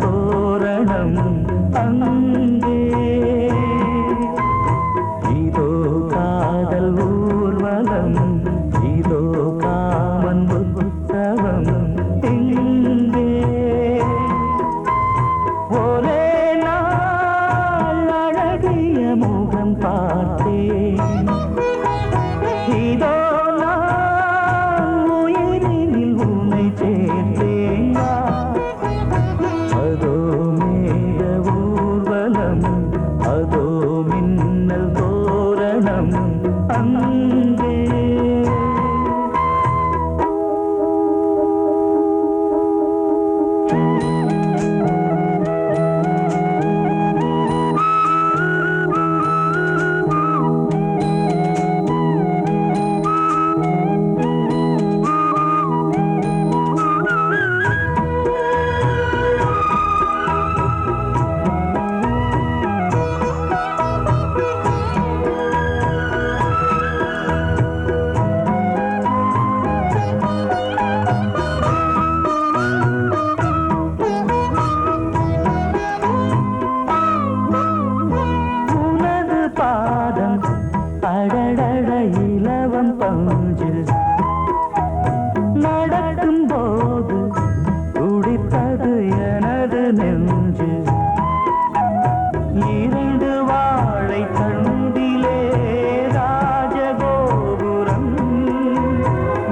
தோரணம் அங்கே இதோ காதல் ஊர்வலம் இதோ காமன் உற்சவம் இங்கே ஒரே நாள் அழகிய முகம் பார்த்தேன் இதோ நான் உயிரினில் உன்னை சேர்த்தேன் அதோ மேக ஊர்வலம் அதோ மின்னல் தோரணம் அங்கே அடடட இலவம் பஞ்சில் நடக்கும் போது துடித்தது எனது நெஞ்சு இரண்டு வாழை தண்டிலே ராஜகோபுரம்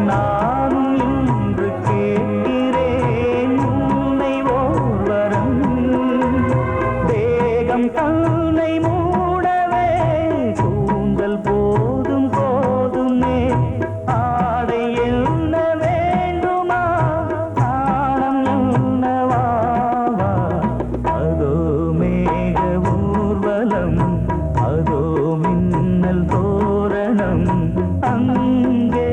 நானும் இன்று கேட்கிறேன் உன்னை ஓர்வரம் தேகம் தன்னை மூடவே கூந்தல் போதும் போதுமே ஆடை என்ன வேண்டுமா ஆனம் என்னவாவா அதோ மேக ஊர்வலம் அதோ மின்னல் தோரணம் அங்கே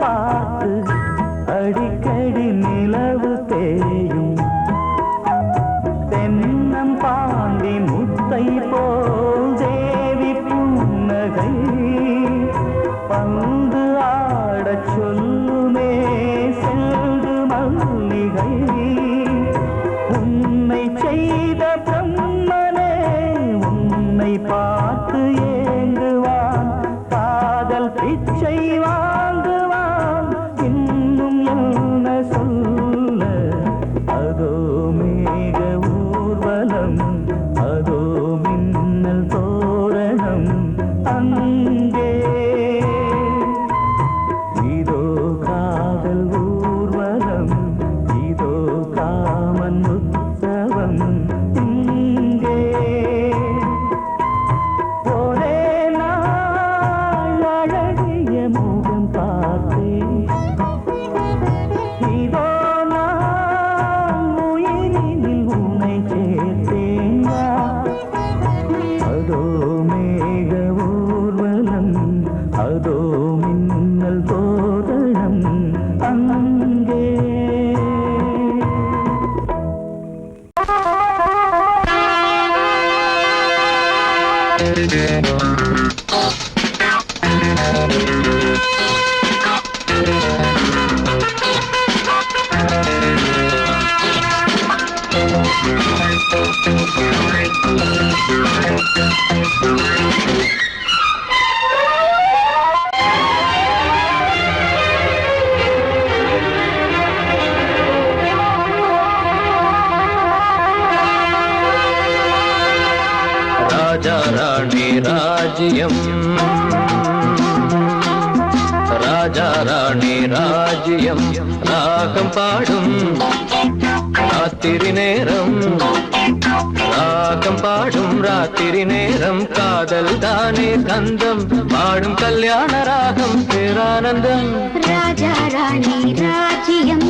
பார்த்து அடிக்கடி நிலவு தேயும் தென்னம் பாண்டி முத்தை போல் தேவி புன்னகை பந்து ஆடச் சொல்லுமே செல்து மல்லிகை உன்னை செய்த பிரம்மனே உன்னை பார்த்து ஏங்குவான் காதல் பிச்சை வாங்குவான் இன்னும் என்ன சொல்ல அதோ மேக ஊர்வலம் அதோ மின்னல் தோரணம் அங்கே இதோ காதல் ஊர்வலம் இதோ காமன் உற்சவம் இங்கே ஒரே நாள் அழகிய முகம் பார்த்தேன் இதோ நான் உயிரினில் உன்னை சேர்த்தேன் அதோ மேக ஊர்வலம் அதோ மின்னல் தோரணம் அங்கே राजा रानी ராஜ்யம் ராஜா ராணி ராஜ்யம் ராகம் பாடும் ராத்திரி நேரம் ராகம் பாடும் ராத்திரி நேரம் காதல் தானே கந்தம் பாடும் கல்யாண ராகம் பேரானந்தம் ராஜா ராணி ராஜ்யம்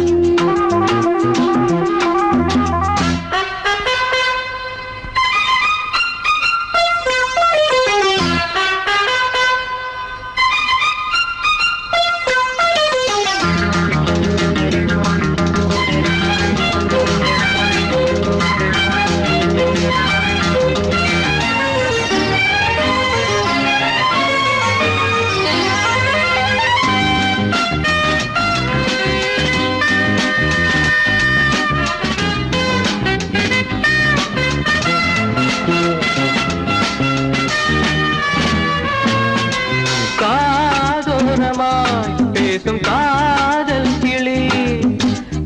பேசும் காதல் கிளி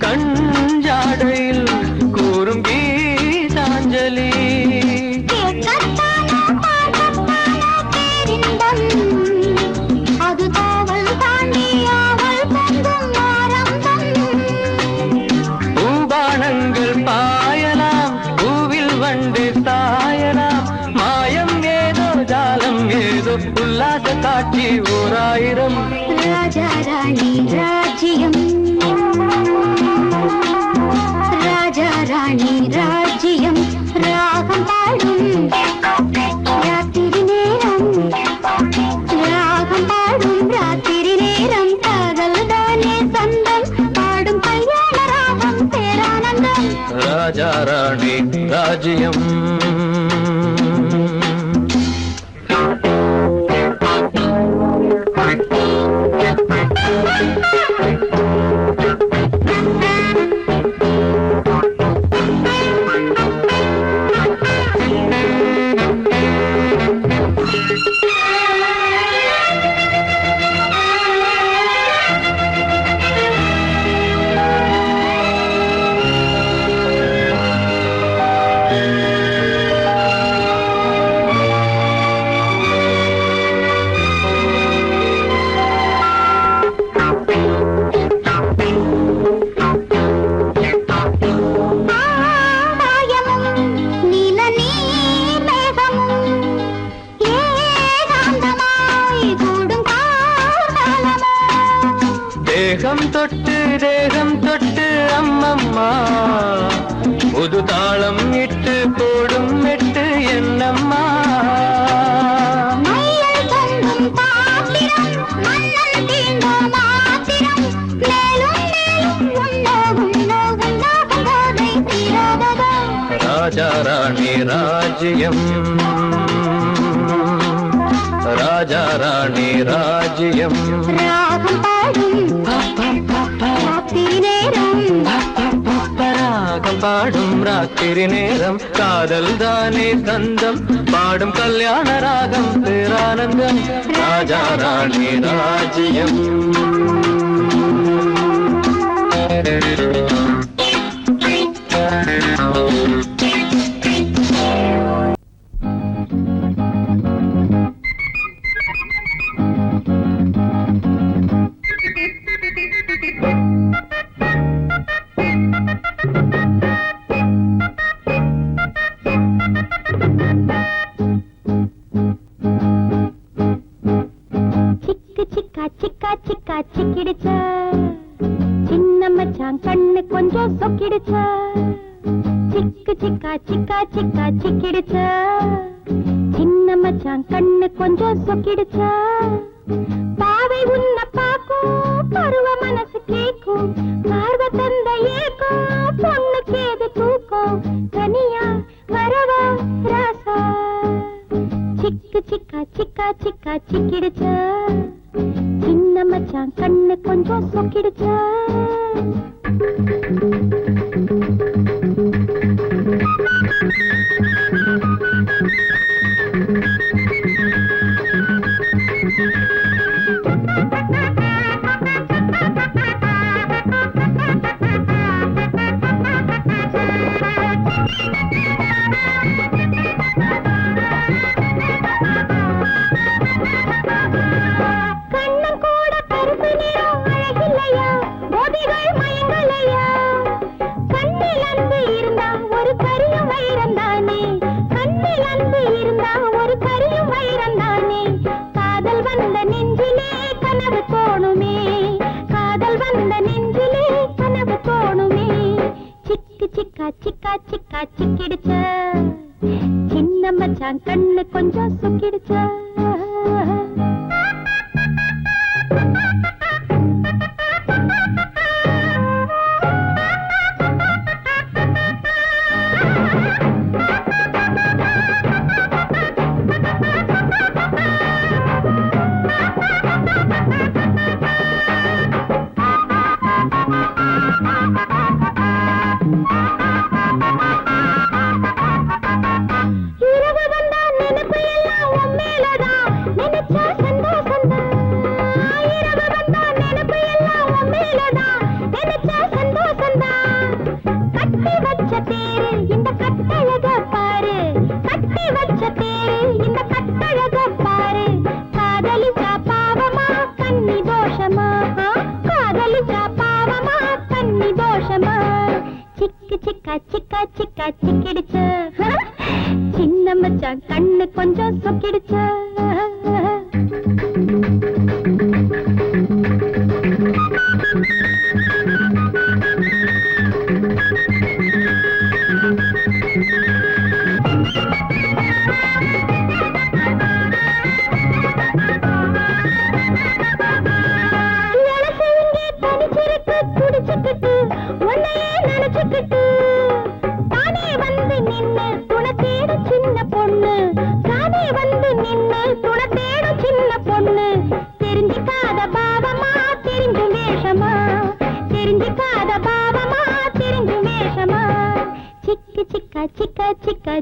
கஞ்சாடையில் கூறும் கீதாஞ்சலி அது காவல் தாண்டி ஆவல் பூபானங்கள் பாயலாம் பூவில் வண்டு சாயலாம் மாயம் ஏதோ ஜாலம் ஏதோ உல்லாச காட்சி ஓராயிரம் ராஜா ராணி ராஜ்யம் ராஜா ராணி ராஜ்யம் ராகம் பாடும் ராத்திரி நேரம் ராகம் பாடும் ராத்திரி நேரம் காதல் தானே சந்தம் பாடும் கல்யாண ராகம் பேரானந்தம் ராஜா ராணி ராஜ்யம் தேகம் தொட்டு அம்மம்மா புது தாளம் இட்டு போடும் மெட்டு என்னம்மா ராஜா ராணி ராஜ்யம் ராஜா ராணி ராஜ்யம் ராகம் பாடும் ராத்திரி நேரம் காதல் தானே கந்தம் பாடும் கல்யாண ராகம் பேரானந்தம் ராஜா ராணி ராஜ்யம் சிக்கிடுச்சா சின்ன மச்சான் கண்ணு கொஞ்சம் சொக்கிடுச்சா சிக்கு சிக்கா சிக்கா சிக்கா சிக்கிடுச்சா சின்ன மச்சான் கண்ணு கொஞ்சம் சொக்கிடுச்சா பாவை உன்ன பாக்கும் பருவ மனசு கேக்கும் பார்வ தந்த ஏக்கும் பொண்ணுக்கு ஏது தூக்கம் தனியா வரவா ராசா சிக்கு சிக்கா சிக்கா சிக்கா சிக்கிடுச்சா சின்ன மச்சான் கண்ணு கொஞ்சம் சொக்கிடுச்சா மச்சான் கண்ணு கொஞ்சம் சொக்கிடுச்சா சிக்கிடுச்சு சின்ன மச்சான் கண்ணு கொஞ்சம் சொக்கிடுச்சு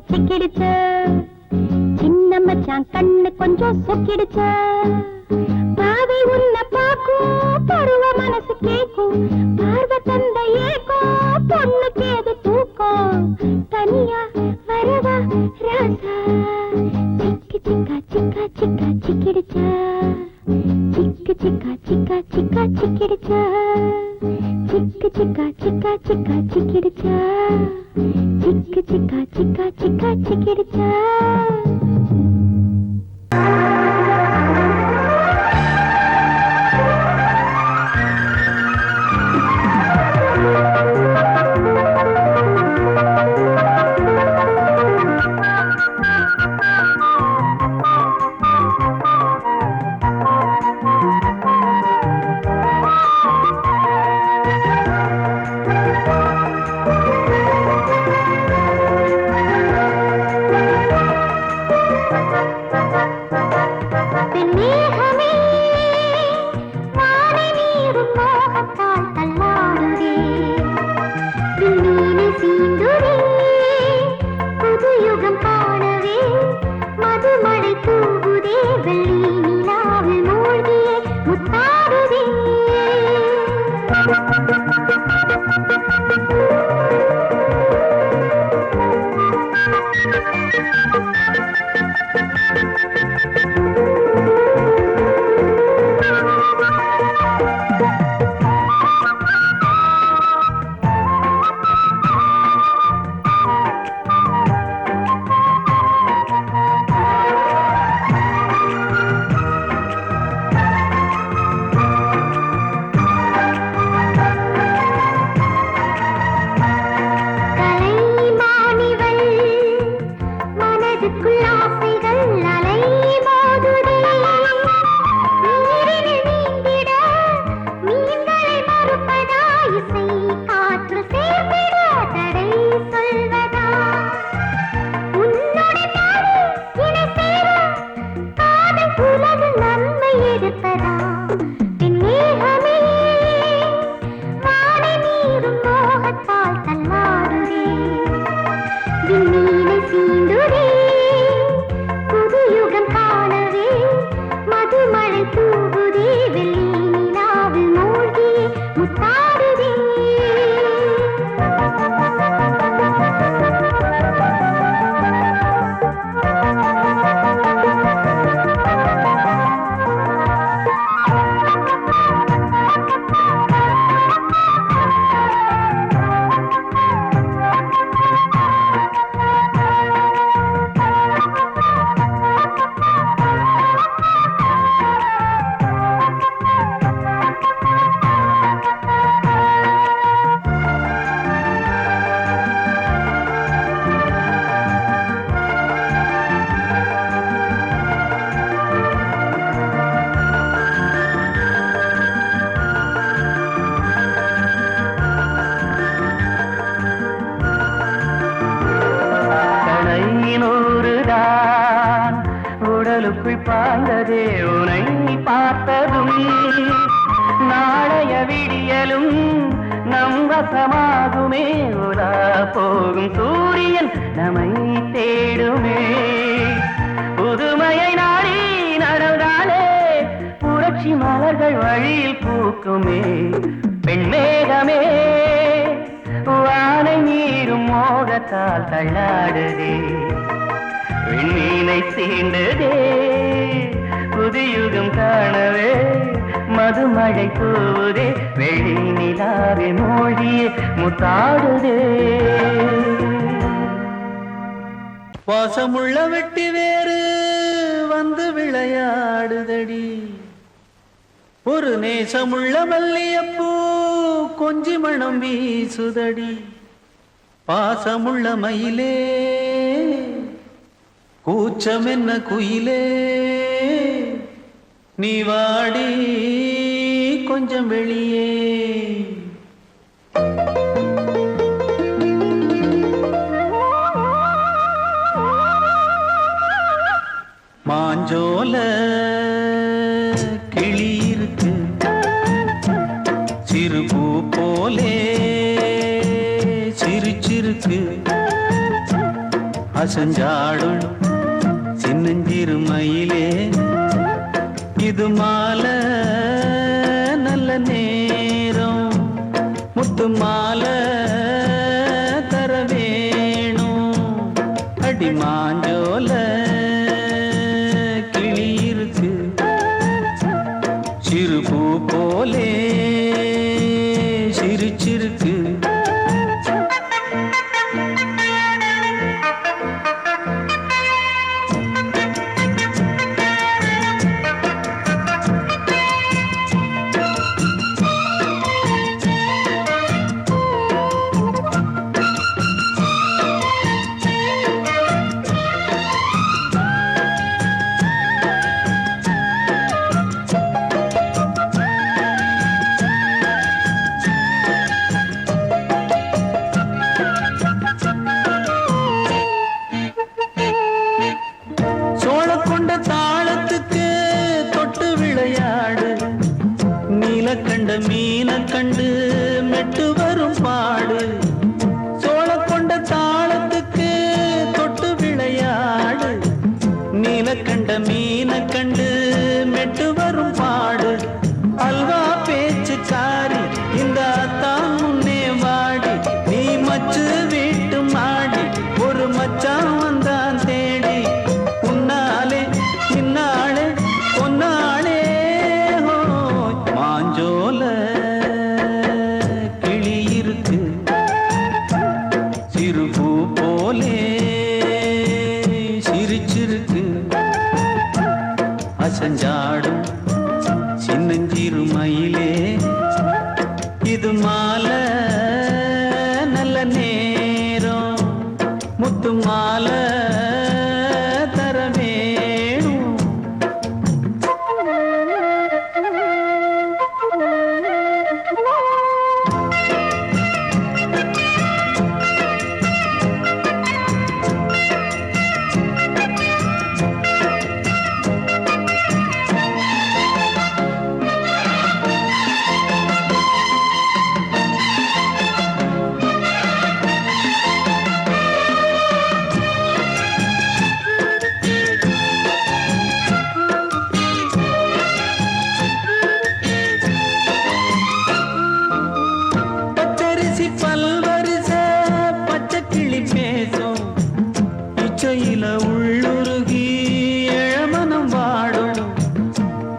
சிக்கிடுச்சு சின்ன மச்சான் கண்ணு கொஞ்சம் சொக்கிடுச்சு பாவை உன்ன பாக்கும் பருவ மனசு கேக்கும் பார்வ தந்த ஏக்கும் பொண்ணுக்கு எது தூக்கம் தனியா வரவா ராசா சிக்கி சிக்கா சிக்கா சிக்கா சிக்கிடுச்சு சிக்கு சிக்கா சிக்கா சிக்கா சிக்கிடுச்சு சிக்கு சிக்கா சிக்கா சிக்கா சிக்கிடுச்சு சிக்கு சிக்கா சிக்கா சிக்கா சிக்கிடுச்சு பாய்ந்ததே உனை பார்த்ததும் நாளைய விடியலும் நம் வசமாகுமே உலா போகும் சூரியன் நம்மை தேடுமே புதுமையை நாடி நடந்தாலே புரட்சி மலர்கள் வழியில் பூக்குமே பெண்மேகமே வானை மீறும் மோகத்தால் தள்ளாடுதே விண்ணீனை சீண்டுதே புதியுகம் காணவே மதுமழை தூவுதே வெளி நிலாவே மொழியே முத்தாடுதே வாசமுள்ள வெட்டி வேறு வந்து விளையாடுதடி ஒரு நேசமுள்ள மல்லியப்பூ கொஞ்சி மணம் வீசுதடி பாசமுள்ள மயிலே கூச்சம் என்ன குயிலே நீ வாடி கொஞ்சம் வெளியே மாஞ்சோல கிளி இருக்கு சிறுபூ போலே சிரிச்சிருக்கு அசஞ்சாடும் சின்னஞ்சிறு மயிலே இது மாலை நல்ல நேரம் முத்து மாலை தர வேணும் அடி மாஞ்சோல கிளி இருக்கு சிறுபூ போலே சிரிச்சிருக்கு கண்ட மீன கண்டு மெட்டு வரும் பாடு சோழ கொண்ட தாளத்துக்கு தொட்டு விளையாடு நீல கண்ட மீன கண்டு மெட்டு வரும் பாடு அல்வா பேச்சு காரி இந்த தான் முன்னே வாடி நீ மச்சு வீட்டு மாடி ஒரு மச்சான் வந்தான் தேடி உன்னாலே இன்னாலே பொன்னாலே மாஞ்சோல கிளி இருக்கு சிறுபூ போலே சிரிச்சிருக்கு அசஞ்சாடும் சின்னஞ்சிறு மயிலே இது மாலை நல்ல நேரம் முத்து மாலை தர வேணும் பச்சரிசி பல்வரிச பச்சை கிளி பேசும் இச்சையில உள்ளுருகி இளமனம் வாடும்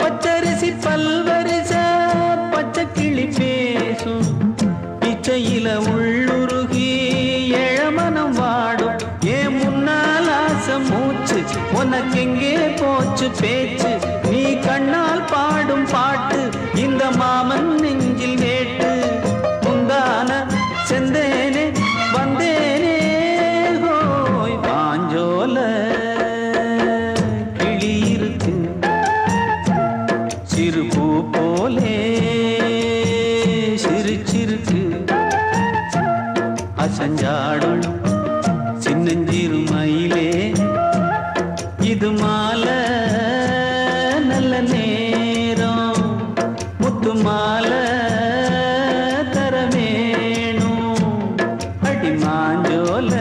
பச்சரிசி பல்வரிச பச்சை கிளி பேசும் இச்சையில உள்ளுருகி இளமனம் வாடும் ஏன் முன்னால் ஆசை மூச்சு உனக்கெங்கே போச்சு பேச்சு நீ கண்ணால் பாடும் பாட்டு இந்த மாமன் நெஞ்சில் வேட்டு முந்தான செந்தேனே வந்தேனே ஹோய் பாஞ்சோல கிளி இருக்கு சிறுபூ போலே சிரிச்சிருக்கு அசஞ்சாடும் சின்னஞ்சிறு மயிலே இது மாலை மாலை தரவேணும் அடி மாஞ்சோல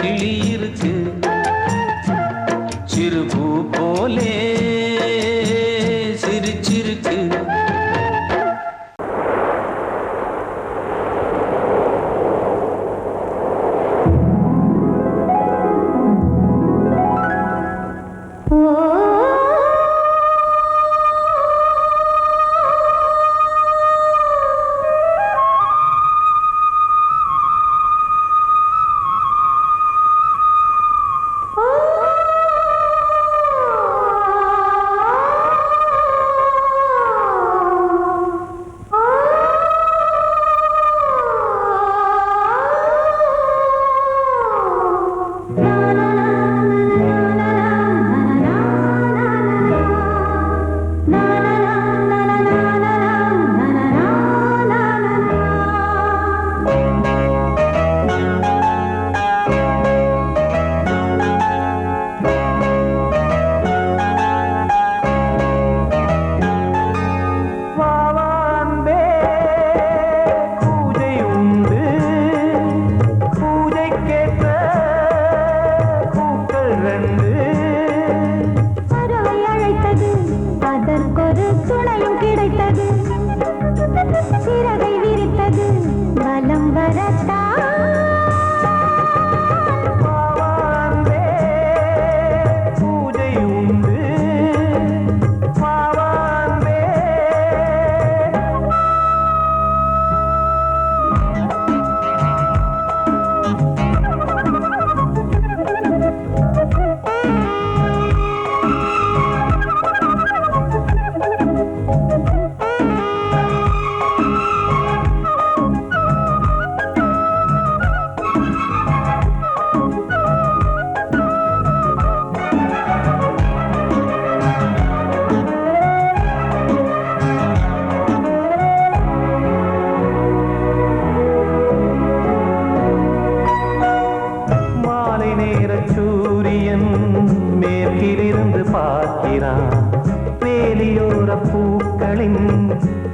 கிளி இருக்கு சிறு பூ போலே சிரிச்சிருக்கு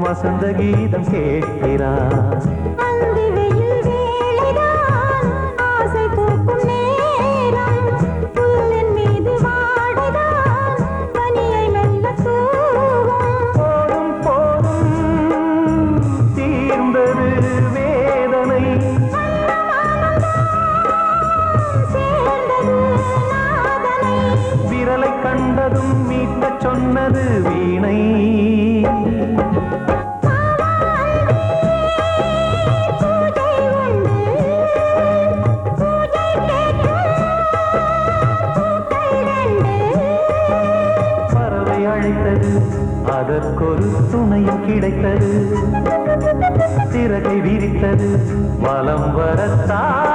வசந்த கீதம் கேட்கிறான் போதும் போதும் தீர்ந்தது வேதனை விரலை கண்டதும் மீட்டச் சொன்னது வீணை அதற்கொரு துணையும் கிடைத்தது சிறகை விரித்தது வலம் வரத்தான்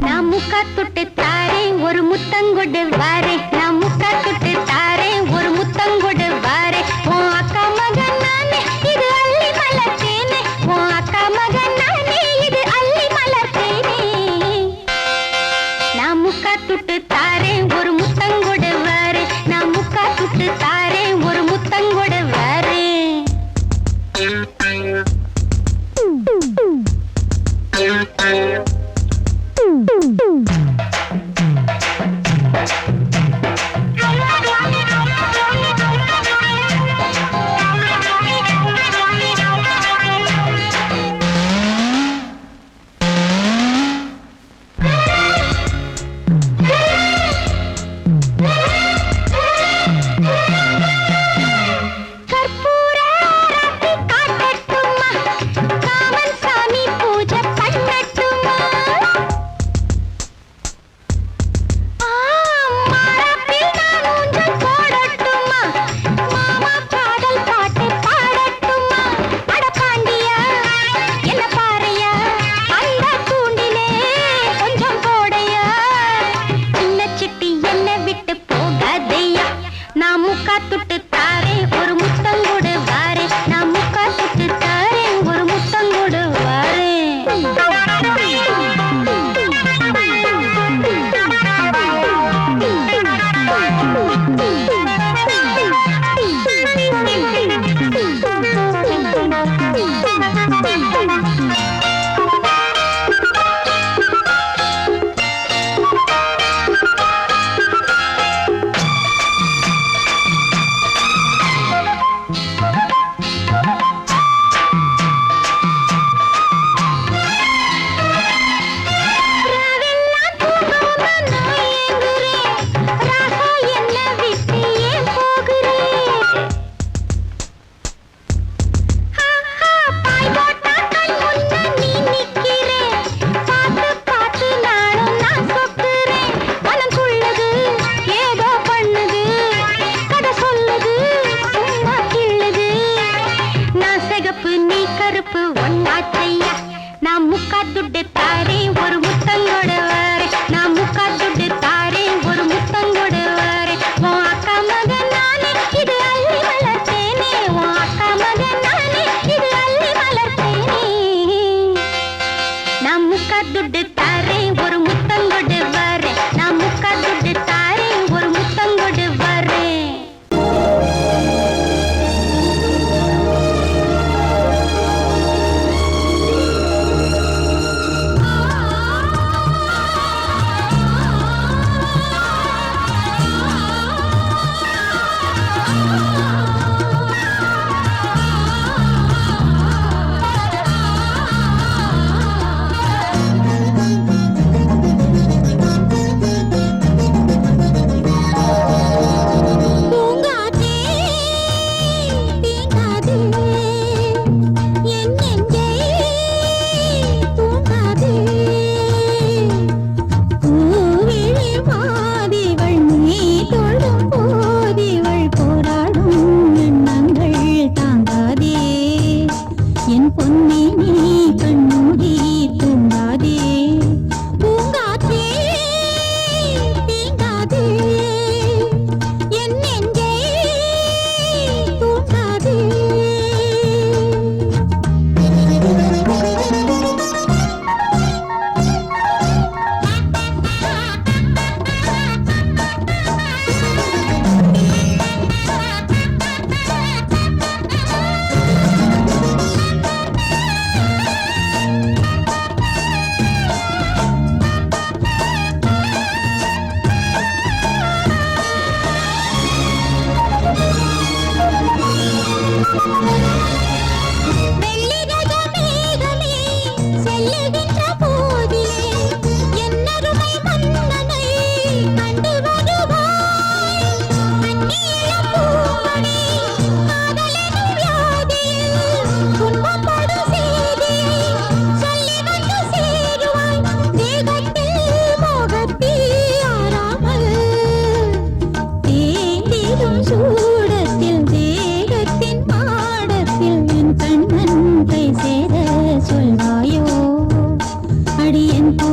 நான் முக்கா தொட்டு தாரேன் ஒரு முத்தங்கொடு வாரே நான் முக்கா தொட்டு தாரேன் ஒரு முத்தங்கொடு வாரே உன் அக்கா மகன் நானே இது அள்ளி மலர்த்தேனே உன் அக்கா மகன் நானே இது அள்ளி மலர்த்தேனே நான் முக்கா தொட்டு தாரேன் ஒரு முத்தங்கொடு வாரே நான் முக்கா தொட்டு தாரேன் ஒரு முத்தங்கொடு வாரே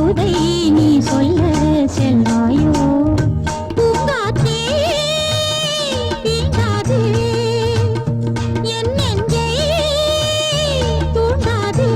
தூதை நீ சொல்ல செல்வாயோ பூங்காற்றே தீண்டாதே என் நெஞ்சை தூண்டாதே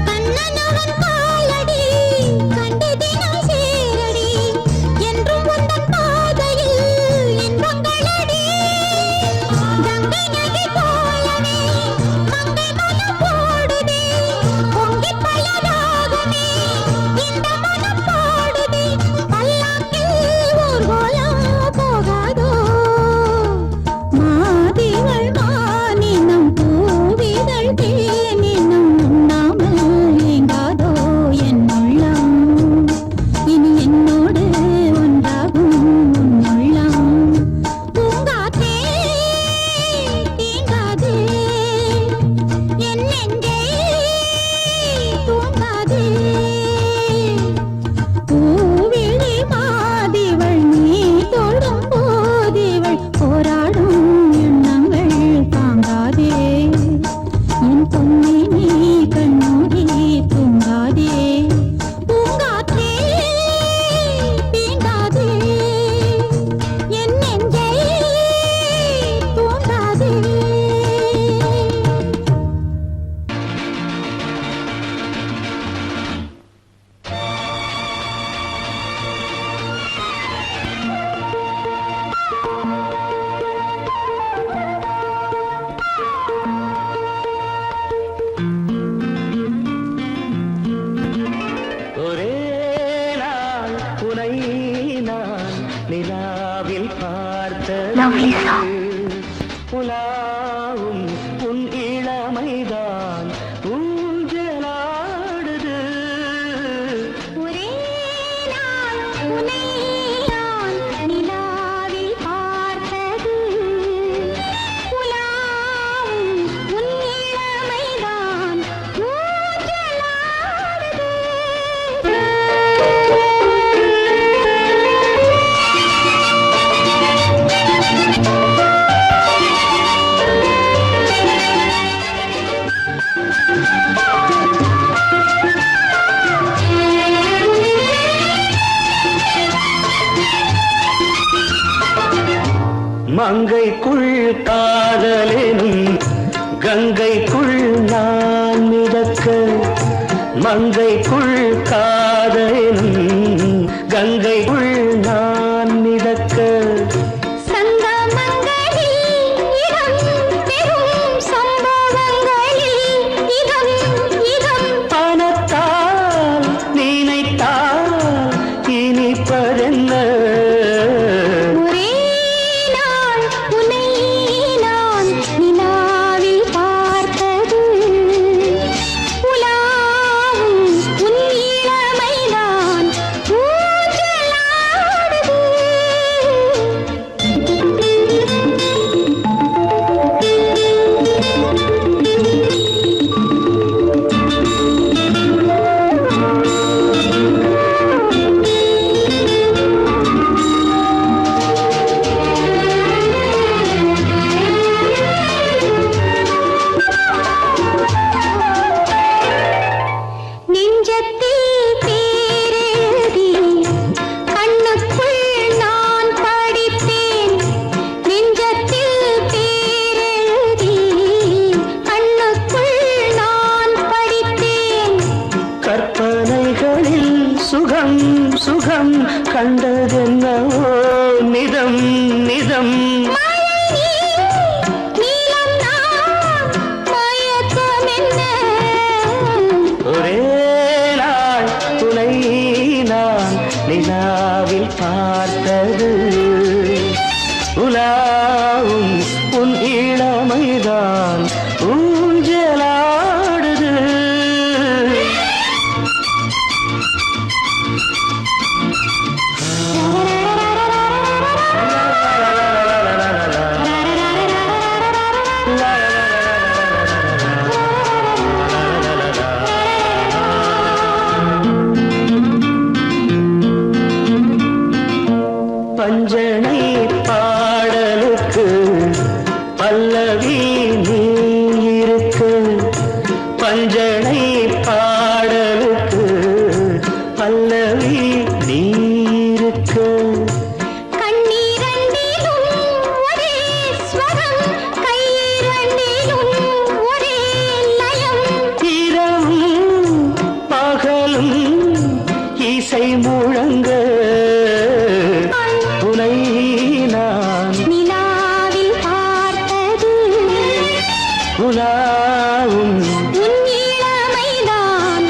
கண்ணனவன் காலடி கண்டு தினம் சேரடி என்றும் உந்தன் பாதையில் இன்பங்களடி கங்கை நதி போலவே மங்கை மனம் போடுதே பொங்கி பலராகமே இந்த மனம் பாடுதே பல்லாக்கில் ஊர்வலம் போகாதோ மாதிகள் மானினம் பூவிதழ் தேனினம் உண்ணாமல் ஏங்காதோ என் உள்ளம் இனி என்னோடு ஒன்றாகும் உன் உள்ளம் பூங்காற்றே தீண்டாதே என் நெஞ்சை தூண்டாதே பூவிழி மாதிவள் நீ தொடும் போதிவள் போராடும் எண்ணங்கள் தாங்காதே என் பொன்னே நீ கண்ணூரி தூங்காதே பூங்காற்றே தீண்டாதே என் நெஞ்சை தூண்டாதே ஒரே நாள் உனை நான் நிலாவில் பார்த்தது உலாவும் உன் இளமைதான் ஊஞ்சலாடுது ஒரே நாள் உன்னை நான் நிலாவில் பார்த்தது உலாவும் உன் இளமைதான் மங்கைக்குள் காதலெனும் கங்கைக்குள் நான் மிதக்க மங்கைக்குள் காதலெனும் கங்கைக்குள் நான் மிதக்க சங்கமங்களில் இடம் பெறும் சம்பவங்களில் இதம் இதம் பணத்தால் நினைத்தால் இனிப்பதென்ன ஒரே நாள் உன்னை நான் நிலாவில் பார்த்தது உலாவும் உன் இளமைதான் ஊஞ்சலாடுது நெஞ்சத்தில் பேரெழுதி கண்ணுக்குள் நான் படித்தேன் நெஞ்சத்தில் பேரெழுதி கண்ணுக்குள் நான் படித்தேன் கற்பனைகளில் சுகம் சுகம் கண்டதென்னவோ நிதம் நிதம் நீலம் நான் மயக்கம் என்ன ஒரே நாள் துணை நான் நிலாவில் பார்த்தது பஞ்சனை பாடலுக்கு பல்லவி நீ இருக்கு. பஞ்சனை பாடலுக்கு பல்லவி நீ இருக்கு. கண்ணீரண்டிலும் ஒரே ஸ்வரம், கையிரண்டிலும் ஒரே லயம். இரவும் பகலும் இசை முழங்க உனை நான் நிலாவில் பார்த்தது உலாவும் உன் இளமைதான்.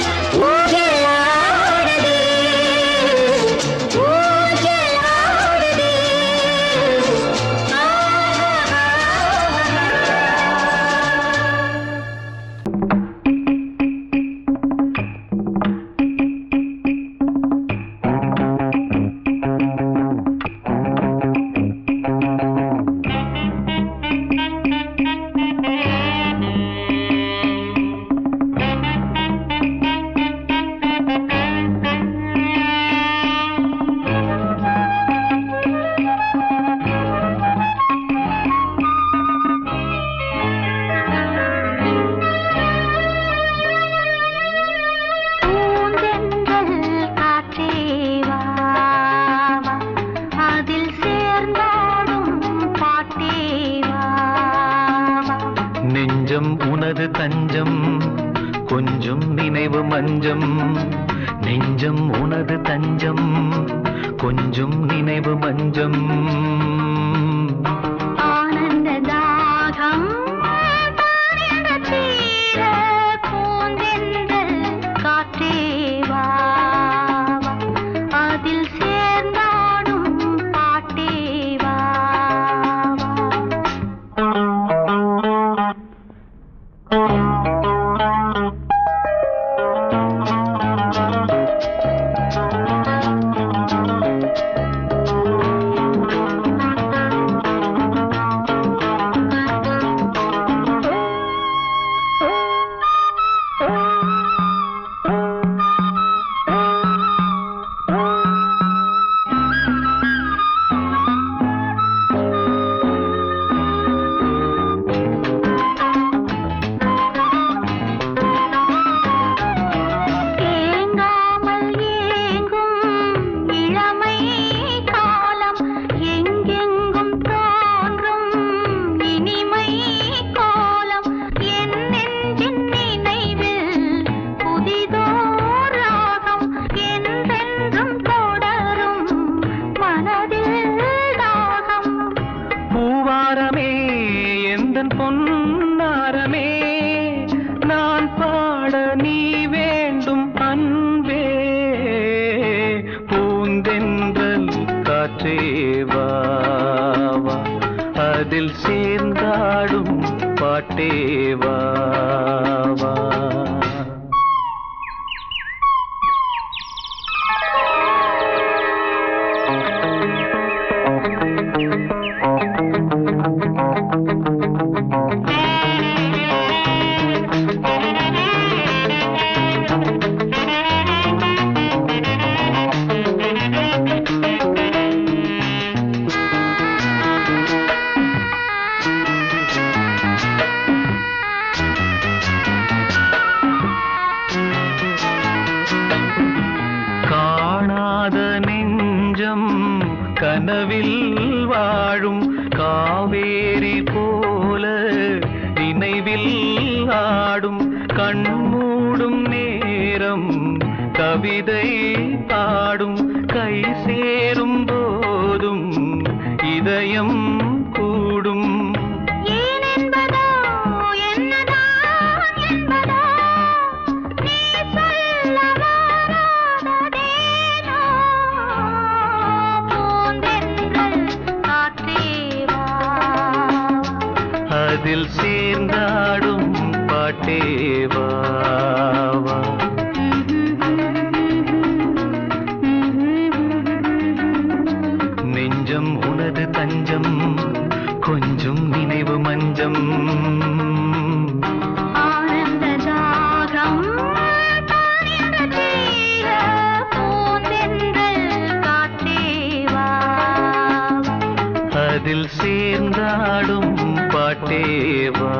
ஊஞ்சலாடுது, ஊஞ்சலாடுது. பூந்தென்றல் காற்றே வா வா, அதில் சேர்ந்தாடும் பாட்டே வா வா. நெஞ்சம் உனது தஞ்சம் கொஞ்சம் நினைவு மஞ்சம். நெஞ்சம் உனது தஞ்சம் கொஞ்சம் நினைவு மஞ்சம். ஆனந்த தாகம் தானிட தீர பூந்தென்றல் காற்றே வா வா, அதில் சேர்ந்தாடும் பாட்டே வா ஏங்காமல் ஏங்கும் இளமை காலம், எங்கெங்கும் தோன்றும் இனிமை கோலம். என் நெஞ்சின் நினைவில் புதிதோர் ராகம், என்றென்றும் தொடரும் மனதில் தாகம். பூவாரமே எந்தன் பொன்னாரமே, நான் பாட நீ வேண்டும் அன்பே. பூந்தென்றல் காற்றே வா வா, அதில் சேர்ந்தாடும் பாட்டே வா வா. காணாத நெஞ்சம் கனவில் வாழும் காவேரி போல நினைவில் ஆடும். கண்மூடும் நேரம் கவிதை பாடும். கை சேரும் போதும் இதயம் கூடும். ஏனென்பதோ என்னதான் என்பதோ, நீ சொல்ல வராததேனோ. பூந்தென்றல் காற்றே வா, அதில் சேர்ந்தாடும் பாட்டே வா வா. நெஞ்சம் உனது தஞ்சம் கொஞ்சம் நினைவு மஞ்சம். ஆனந்த தாகம் தானிட தீர பூந்தென்றல் காற்றே வா மனதில் சேர்ந்தாடும் பாட்டேவா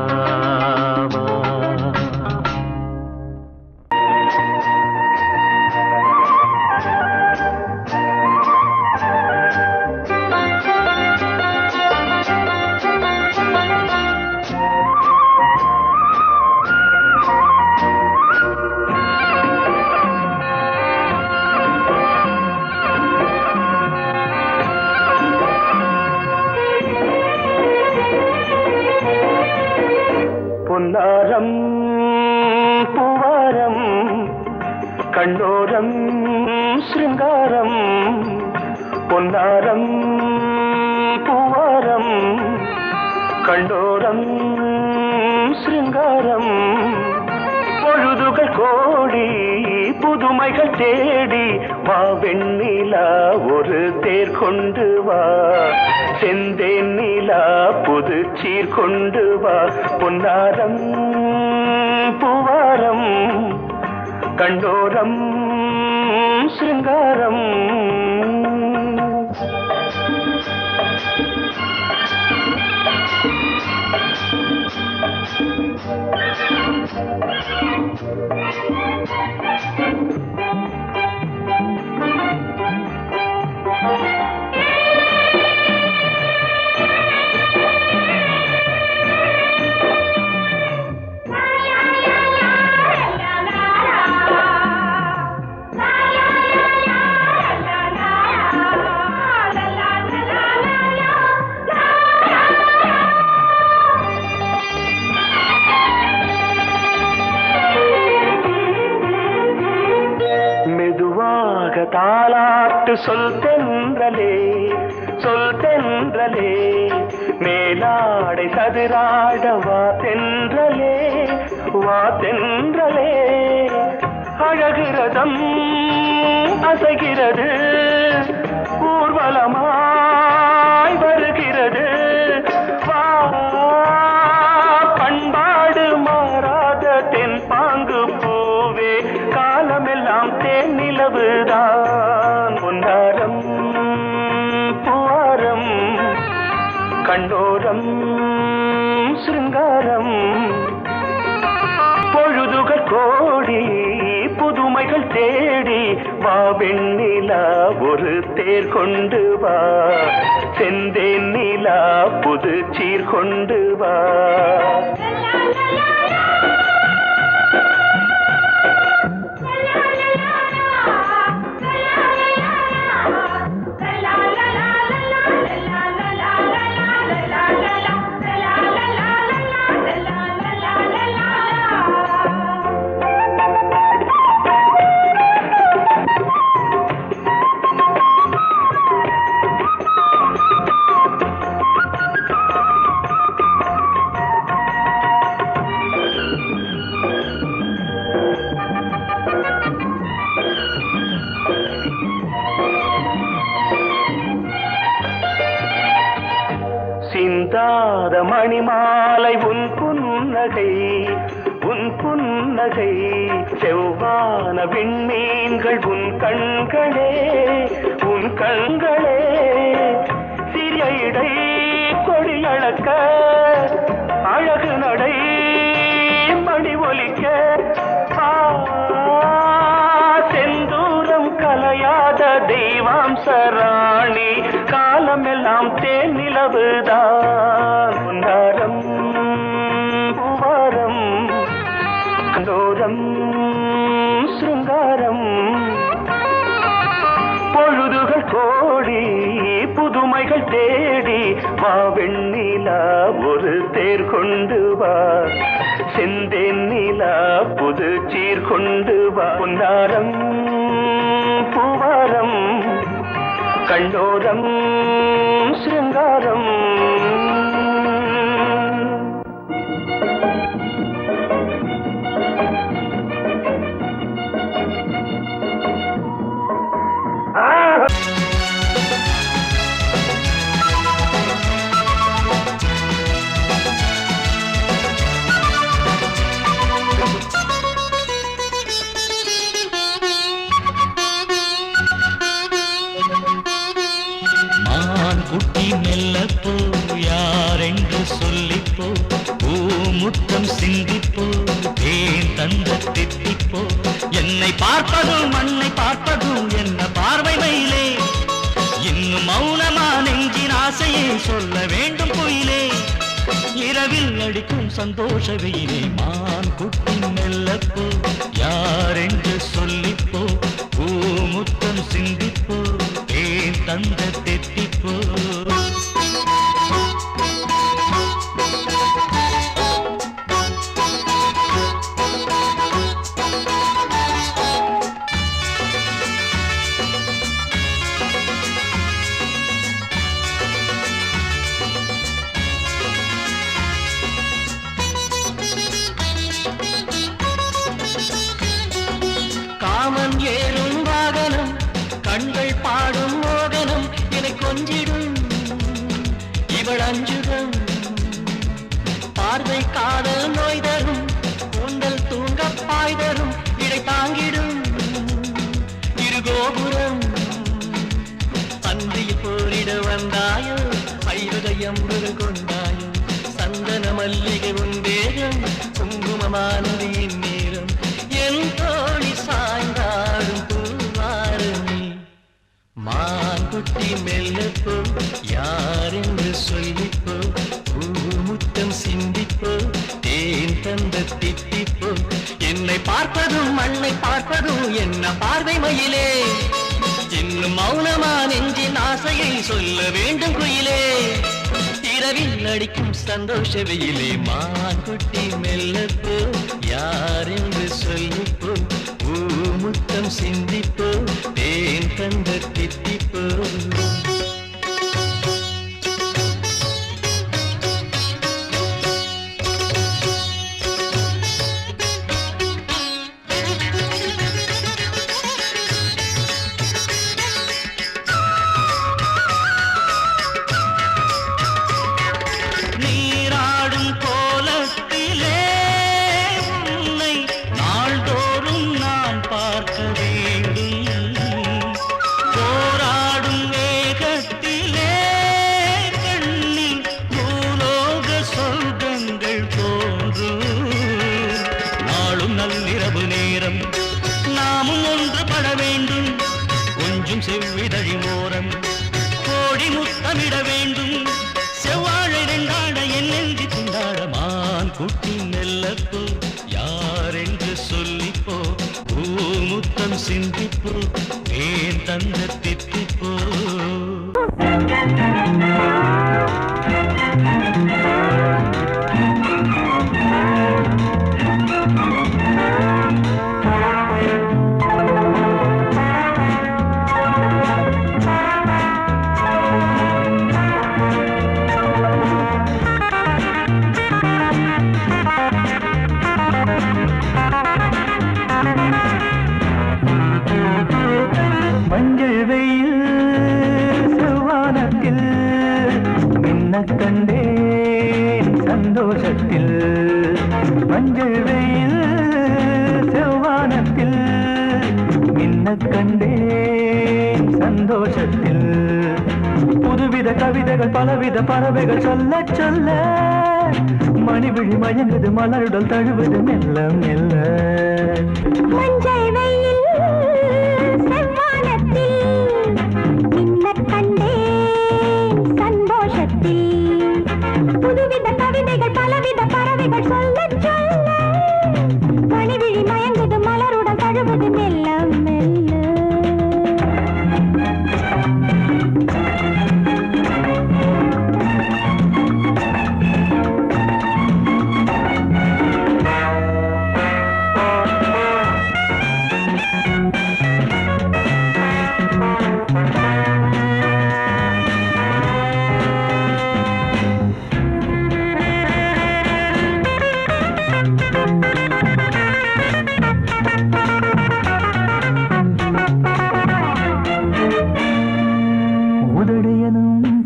பொன்னாரம் பூவாரம் கண்ணோரம் சிருங்காரம் பொன்னாரம் பூவாரம் கண்ணோரம் சிருங்காரம் பொழுதுகள் கோடி புதுமைகள் தேடி வா வெண்ணிலா ஒரு தேர் கொண்டு வா செந்தேன் நிலா புது சீர் கொண்டு வா பொன்னாரம் பூவாரம் கண்டோரம் சிருங்காரம் தாலாட்டு சொல் தென்றலே மேலாடை சதுராட வா தென்றலே அழகிறதம் அசைகிறது ஊர்வலமாய் வருகிறது வா பண்பாடு மாறாத தென் பாங்கு பூவே காலமெல்லாம் தேன் நிலவுதான் பொன்னாரம் பூவாரம் கண்டோரம் சிருங்காரம் பொழுதுகள் கோடி புதுமைகள் தேடி வா வெண்ணிலா ஒரு தேர் கொண்டு வா செந்தேன் நிலா புது சீர் கொண்டு வா சிந்தாத மணிமாலை உன் புன்னகை செவ்வான விண்மீன்கள் உன் கண்களே சிறிய இடை கொடியளக்க அழகு நடை மணி ஒலிக்க செந்தூரம் கலையாத தெய்வாம்சராணி காலமெல்லாம் தேன் நிலவுதான் பொன்னாரம் பூவாரம் கண்டோரம் சிருங்காரம் பொழுதுகள் கோடி புதுமைகள் தேடி வா வெண்ணிலா ஒரு தேர் கொண்டு வா செந்தேன் நிலா புது சீர் கொண்டு வா பொன்னாரம் பூவாரம் கண்டோரம் சிருங்காரம் மெல்லப்போ யாரென்று சொல்லிப்போ பூமுத்தம் சிந்திப்போ தேன் தந்த தித்திப்போ என்னை பார்ப்பதும் மண்ணை பார்ப்பதும் என்ன பார்வை மயிலே இன்னும் மௌனமா நெஞ்சின் ஆசையை சொல்ல வேண்டும் குயிலே இரவில் அடிக்கும் சந்தோஷ வெயிலே மான் குட்டி மெல்லப்போ யாரென்று சொல்லிப்போ பூமுத்தம் சிந்திப்போ தேன் தந்த தெத்திப்போ காமன் ஏறும் வாகனம் கண்கள் பாடும் மோகனம் என்னை கொஞ்சிடும் இவள் அஞ்சுகம் பார்வை காதல் நோய் தரும் கூந்தல் தூங்க பாய் தரும் இடை தாங்கிடும் இருகோபுரம் பந்தியில் போரிட வந்தாயோ 50 கொண்டாயோ சந்தன மல்லிகை உந்தேகம் குங்குமமானது இந்நேரம் என் தோழி சாய்ந்தாடும் பூவாரமே மான்குட்டி மெல்லப்போ யாரென்று சொல்லிப்போ பூமுத்தம் சிந்திப்போ தேன் தந்த தித்திப்போ என்னை பார்ப்பதும் மண்ணை பார்ப்பதும் என்ன பார்வை மயிலே இன்னும் மௌனமா நெஞ்சின் ஆசையை சொல்ல வேண்டும் குயிலே இரவில் அடிக்கும் சந்தோஷ வெயிலே மான்குட்டி மெல்லப்போ யாரென்று சொல்லிப்போ பூமுத்தம் சிந்திப்போ தேன் தந்த தித்திப்போ நீராடும் கோலத்திலே உன்னை நாள்தோறும் நான் பார்க்க வேண்டும் போராடும் வேகத்திலே கண்ணில் பூலோக சொர்க்கங்கள் தோன்றும் நாளும் நள்ளிரவு நேரம் நாமும் ஒன்றுபட வேண்டும் கொஞ்சம் செவ்விதழி மோரம் கோடி முத்தமிட வேண்டும் செவ்வாழை ரெண்டாட என் நெஞ்சி திண்டாட மான் குட்டி நெல்லப்போ யாரென்று சொல்லிப்போ பூமுத்தம் சிந்திப்போ தேன் தந்த தித்திப்போ மஞ்சள் வெயில் செவ்வானத்தில் மின்னக் கண்டேன் சந்தோஷத்தில் மஞ்சள் வெயில் செவ்வானத்தில் மின்னக் கண்டேன் சந்தோஷத்தில் புதுவித கவிதைகள் பலவித பறவைகள் சொல்ல சொல்ல மணிவிழி மயங்குது மலருடல் தழுவது மெல்ல மெல்ல மஞ்சள் வெயில் செவ்வானத்தில் மின்னக் கண்டேன் சந்தோஷத்தில் புதுவித கவிதைகள் பலவித பறவைகள் சொல்ல சொல்ல மணிவிழி மயங்குது மலருடன் தழுவது மெல்ல மெல்ல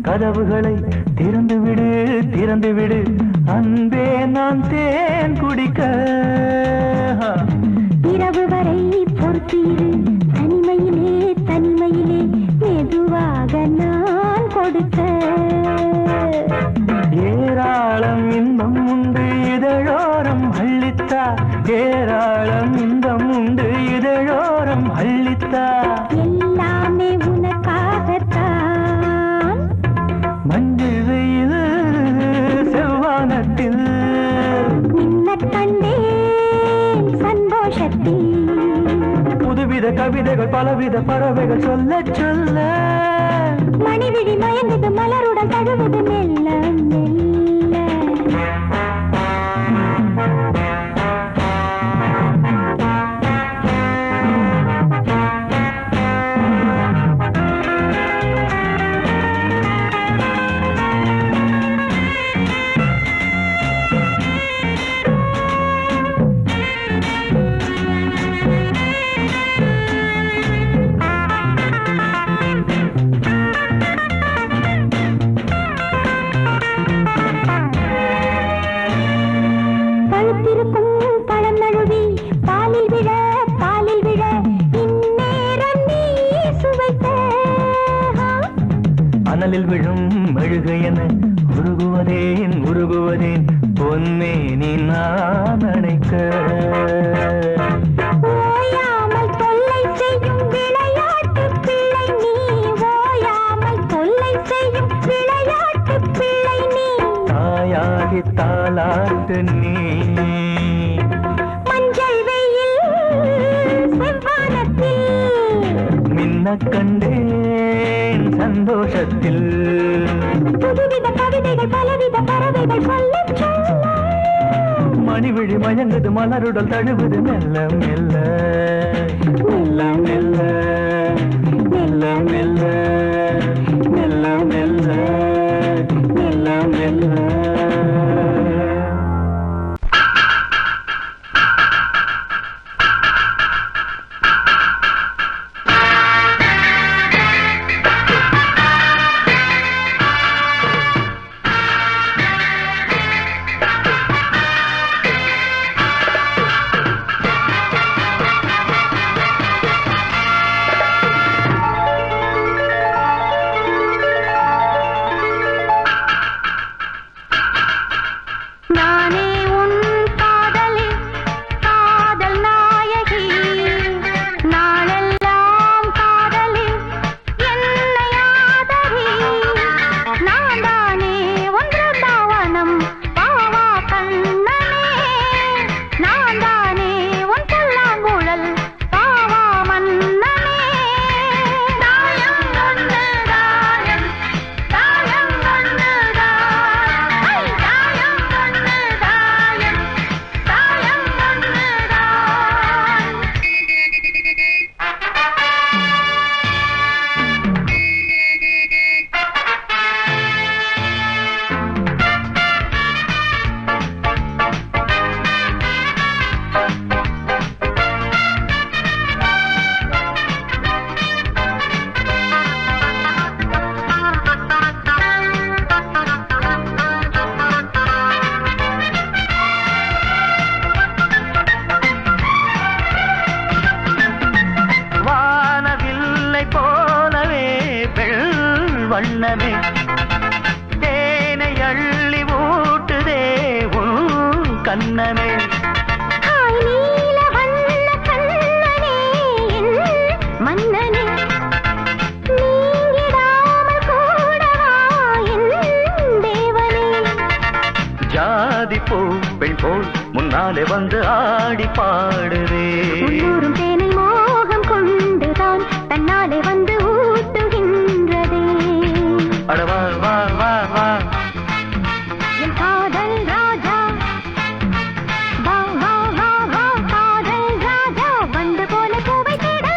கதவுகளை திறந்து விடு திறந்து விடு அன்பே நான் தேன் குடிக்க இரவு வரை பொறுத்தீரு தனிமையிலே தனிமையிலே மெதுவாக நான் கொடுக்க ஏராளம் இன்பம் உண்டு இதழோரம் அள்ளித்தா ஏராளம் இன்பம் உண்டு இதழோரம் அள்ளித்தா எல்லாமே உனக்காகத்தான் மஞ்சள் வெயில் செவ்வானத்தில் நின்ன கண்டேன் சந்தோஷத்தில் புதுவித கவிதைகள் பலவித பறவைகள் சொல்ல சொல்ல மணிவிழி மயங்குது மலருடன் தழுவுது மெல்ல மெல்ல அனலில் விழும் மெழுகையன உருகுவதேன் உருகுவதேன் பொன்னே நீ நான் அணைக்க ஓயாமல் தொல்லை செய்யும் விளையாட்டு பிள்ளை நீ ஓயாமல் தொல்லை செய்யும் விளையாட்டு பிள்ளை நீ தாயாகி தாளாட்டு நீ மஞ்சள் வெயில் செவ்வானத்தில் மின்ன கண்டேன் சந்தோஷத்தில் புதுவித கவிதைகள் பலவித பறவைகள் சொல்ல சொல்ல மணிவிழி மயங்குது மலருடல் தழுவுது மெல்ல மெல்ல மெல்ல மெல்ல மெல்ல மெல்ல மெல்ல மெல்ல மெல்ல மெல்ல வண்ணமே தேனை அள்ளி ஊட்டுதே உன் கண்ணமே நீல வண்ண கண்ணனே மன்னனே நீங்கிடாமல் கூடவா என் தேவனே ஜாதி பூ பெண் போல் முன்னாலே வந்து ஆடி பாடுதே உள்ளூரும் தேனை மோகம் கொண்டுதான் தன்னாலே வந்து ஊட்டுகின்றதே அடவா வா வா வா என் காதல் ராஜா வா வா வா வா காதல் ராஜா வந்து போல பூவை தேட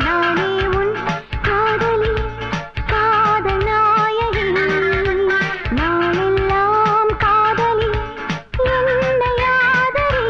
நானே உன் காதலி காதல் நாயகி நாளெல்லாம் காதலி என்னை ஆதரி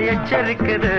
எச்சரிக்குது